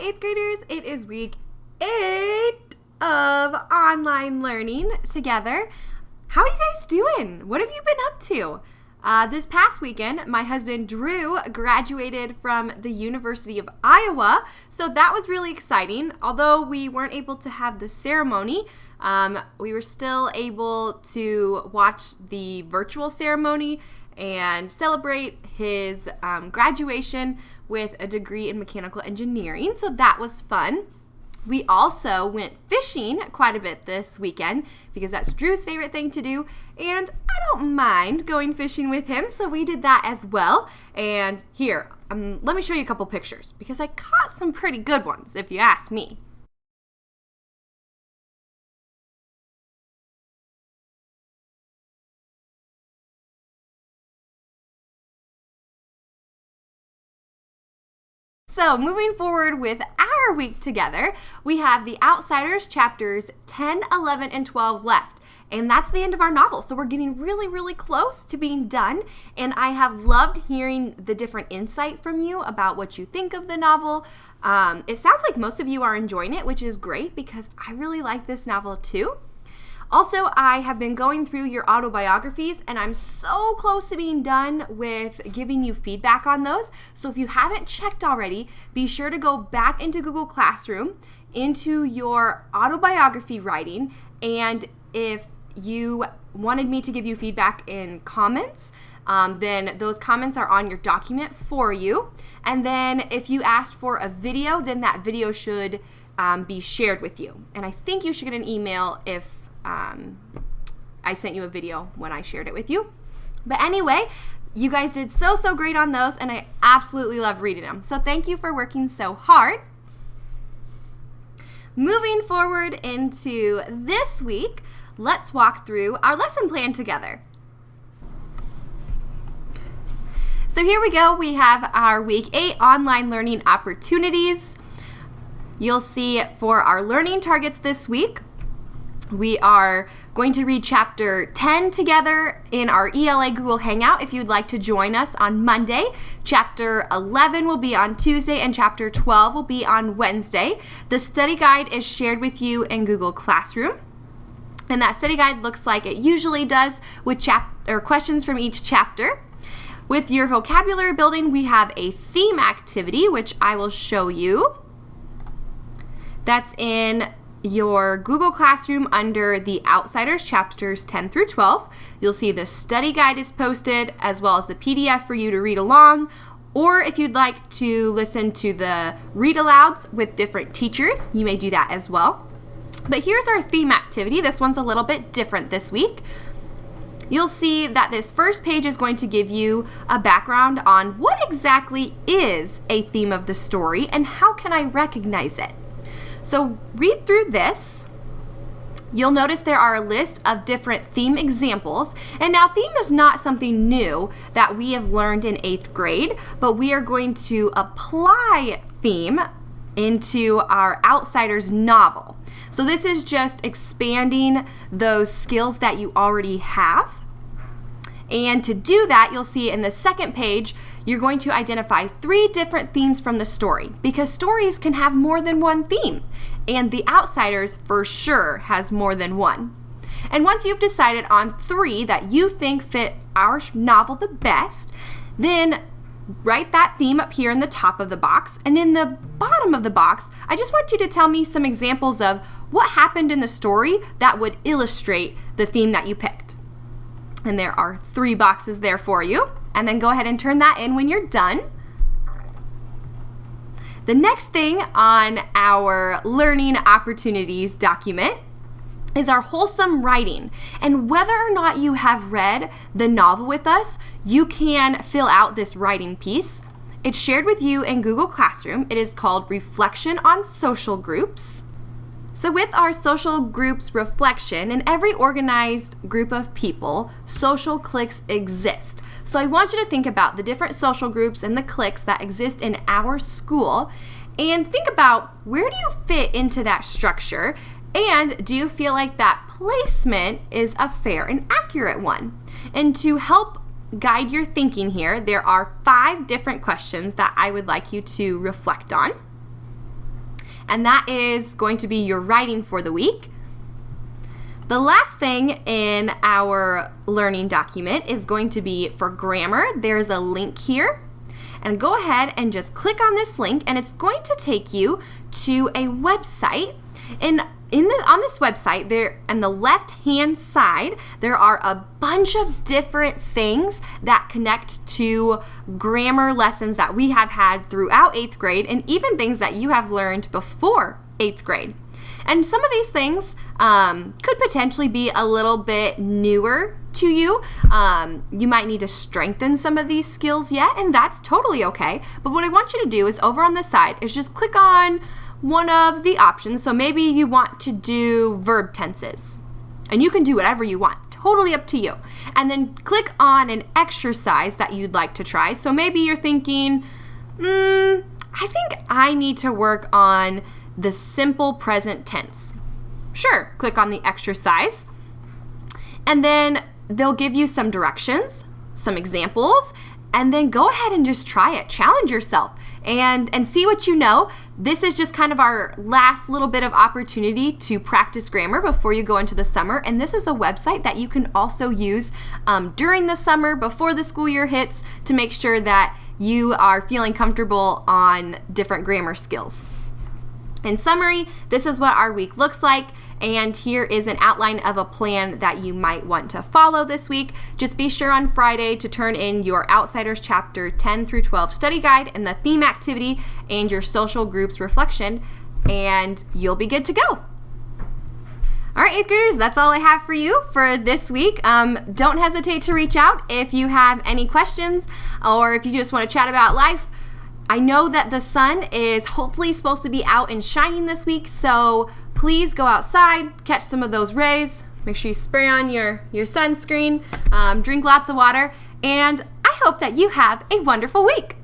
Hi, 8th graders. It is week 8 of online learning together. How are you guys doing? What have you been up to? This past weekend, my husband Drew graduated from the University of Iowa, so that was really exciting. Although we weren't able to have the ceremony, we were still able to watch the virtual ceremony and celebrate his graduation with a degree in mechanical engineering, so that was fun. We also went fishing quite a bit this weekend because that's Drew's favorite thing to do, and I don't mind going fishing with him, so we did that as well. And here, let me show you a couple pictures because I caught some pretty good ones, if you ask me. So moving forward with our week together, we have The Outsiders chapters 10, 11, and 12 left. And that's the end of our novel. So we're getting really, really close to being done. And I have loved hearing the different insight from you about what you think of the novel. It sounds like most of you are enjoying it, which is great because I really like this novel too. Also, I have been going through your autobiographies, and I'm so close to being done with giving you feedback on those. So if you haven't checked already, be sure to go back into Google Classroom, into your autobiography writing, and if you wanted me to give you feedback in comments, then those comments are on your document for you. And then if you asked for a video, then that video should be shared with you. And I think you should get an email if I sent you a video when I shared it with you. But anyway, you guys did so great on those, and I absolutely love reading them. So thank you for working so hard. Moving forward into this week, let's walk through our lesson plan together. So here we go. We have our week 8 online learning opportunities. You'll see for our learning targets this week, we are going to read chapter 10 together in our ELA Google Hangout if you'd like to join us on Monday. Chapter 11 will be on Tuesday and chapter 12 will be on Wednesday. The study guide is shared with you in Google Classroom. And that study guide looks like it usually does with questions from each chapter. With your vocabulary building, we have a theme activity, which I will show you. That's in your Google Classroom under The Outsiders chapters 10 through 12. You'll see the study guide is posted as well as the PDF for you to read along, or if you'd like to listen to the read alouds with different teachers, you may do that as well. But here's our theme activity. This one's a little bit different this week. You'll see that this first page is going to give you a background on what exactly is a theme of the story and how can I recognize it. So read through this. You'll notice there are a list of different theme examples. And now theme is not something new that we have learned in 8th grade, but we are going to apply theme into our Outsiders novel. So this is just expanding those skills that you already have. And to do that, you'll see in the second page, you're going to identify 3 different themes from the story because stories can have more than one theme, and The Outsiders for sure has more than one. And once you've decided on 3 that you think fit our novel the best, then write that theme up here in the top of the box, and in the bottom of the box, I just want you to tell me some examples of what happened in the story that would illustrate the theme that you picked. And there are 3 boxes there for you. And then go ahead and turn that in when you're done. The next thing on our learning opportunities document is our Wholesome Writing. And whether or not you have read the novel with us, you can fill out this writing piece. It's shared with you in Google Classroom. It is called Reflection on Social Groups. So with our social groups reflection, in every organized group of people, social cliques exist. So I want you to think about the different social groups and the cliques that exist in our school and think about where do you fit into that structure, and do you feel like that placement is a fair and accurate one? And to help guide your thinking here, there are 5 different questions that I would like you to reflect on. and that is going to be your writing for the week. The last thing in our learning document is going to be for grammar. There's a link here, and go ahead and just click on this link, and it's going to take you to a website. And on this website, there on the left-hand side, there are a bunch of different things that connect to grammar lessons that we have had throughout 8th grade, and even things that you have learned before 8th grade. And some of these things could potentially be a little bit newer to you. You might need to strengthen some of these skills yet, and that's totally okay. But what I want you to do is over on the side is just click on one of the options. So maybe you want to do verb tenses, and you can do whatever you want, totally up to you. And then click on an exercise that you'd like to try. So maybe you're thinking, I think I need to work on the simple present tense. Sure, click on the exercise, and then they'll give you some directions, some examples, and then go ahead and just try it. Challenge yourself and see what you know. This is just kind of our last little bit of opportunity to practice grammar before you go into the summer. And this is a website that you can also use during the summer, before the school year hits, to make sure that you are feeling comfortable on different grammar skills. In summary, this is what our week looks like, and here is an outline of a plan that you might want to follow this week. Just be sure on Friday to turn in your Outsiders Chapter 10 through 12 study guide and the theme activity and your social groups reflection, and you'll be good to go. All right, 8th graders, that's all I have for you for this week. Don't hesitate to reach out if you have any questions or if you just want to chat about life. I know that the sun is hopefully supposed to be out and shining this week, so please go outside, catch some of those rays. Make sure you spray on your sunscreen, drink lots of water, and I hope that you have a wonderful week.